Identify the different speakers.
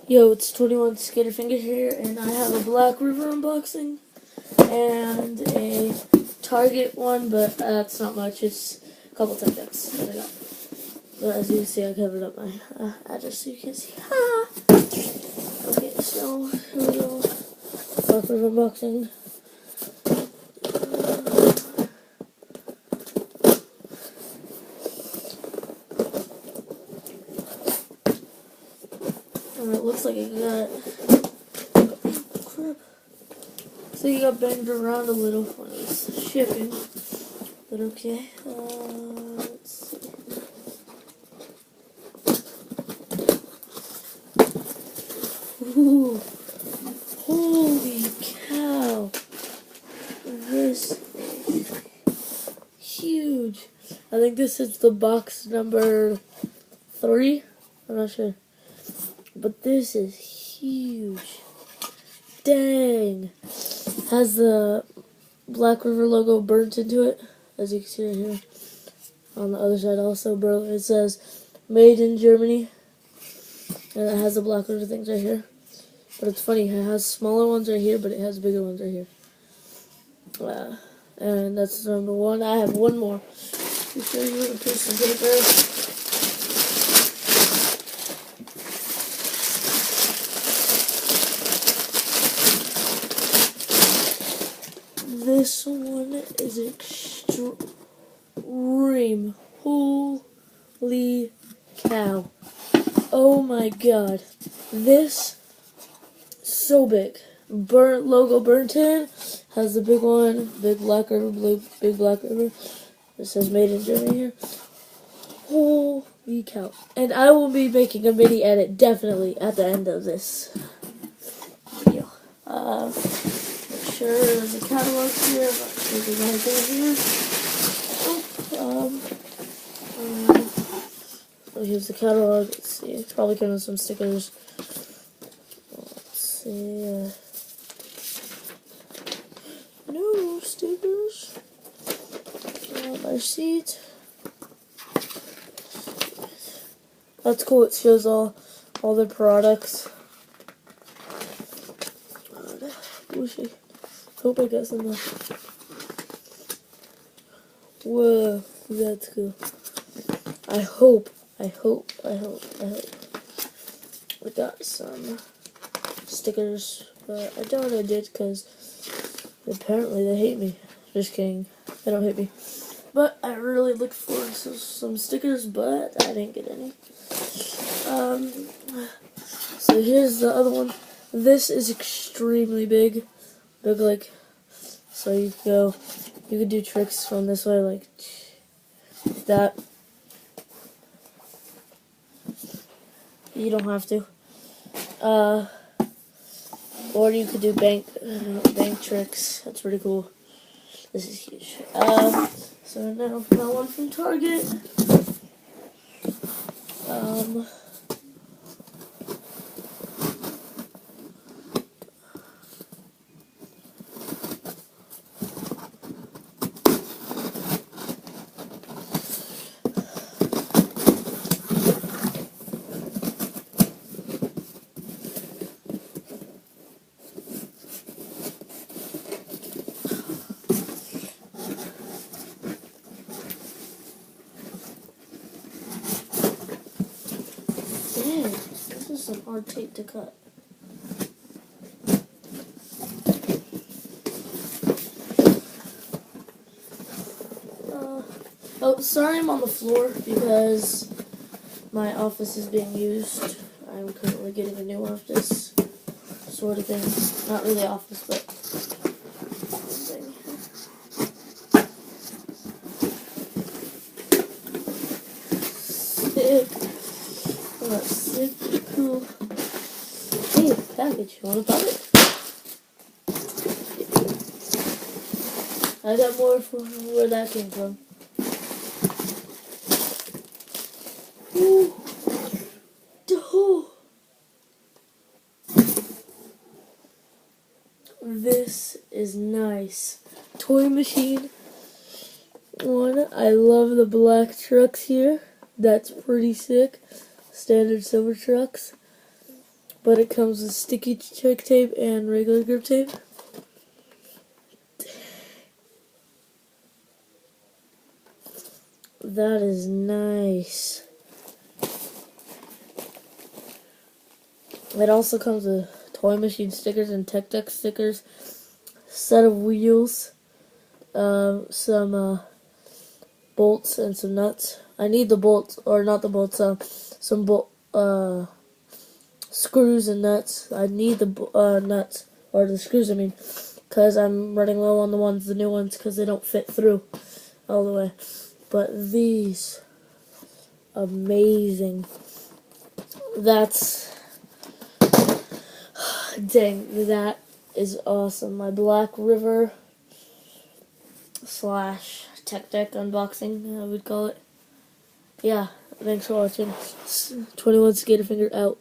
Speaker 1: Yo, it's 21 Skaterfinger here, and I have a Blackriver unboxing and a Target one, but that's not much. It's a couple Tech Decks that I got. But as you can see, I covered up my address so you can see. Ha! Okay, so here we go. Blackriver unboxing. And it looks like it got. Crap. So you got banged around a little when it was shipping, but okay. Let's see. Ooh, holy cow! This is huge. I think this is the box number 3. I'm not sure, but this is huge. Dang. Has the Blackriver logo burnt into it, as you can see right here. On the other side also, bro, it says made in Germany. And it has the Blackriver things right here. But it's funny, it has smaller ones right here, but it has bigger ones right here. And that's number 1. I have one more. To show you a piece of paper. This one is extreme. Holy cow. Oh my god. This, so big. Burnt logo burnt in. Has the big one. Big Blackriver, big Blackriver. It says made in Germany here. Holy cow. And I will be making a mini edit definitely at the end of this video. Make sure there's a catalog here. I'm not sure there's anything here. So here's the catalog. Let's see. It's probably coming with some stickers. Let's see. No stickers. My sheet. That's cool. It shows all the products. Hope I got some. Whoa, that's cool. I hope I got some stickers, but I doubt I did because apparently they hate me. Just kidding, they don't hate me. But I really looked forward to some stickers, but I didn't get any. So here's the other one. This is extremely big. Big, like, so you could do tricks from this way, like that. You don't have to. Or you could do bank tricks. That's pretty cool. This is huge. So now one from Target. Dang, this is some hard tape to cut. Oh, sorry I'm on the floor because my office is being used. I'm currently getting a new office, sort of thing. Not really office, but thing. Sick. Oh, that's sick. Cool. Hey, package. You want to pop it? I got more from where that came from. Ooh. Oh. This is nice. Toy machine. One, I love the black trucks here. That's pretty sick. Standard silver trucks. but it comes with sticky trick tape and regular grip tape. That is nice. It also comes with toy machine stickers and Tech Deck stickers, set of wheels, some bolts and some nuts. I need the bolts, or not the bolts, some screws and nuts. I need the nuts, or the screws, I mean, because I'm running low on the new ones, because they don't fit through all the way. But these, amazing. That's, dang, that is awesome. My Blackriver / Tech Deck unboxing, I would call it. Yeah, thanks for watching. 21 Skaterfinger out.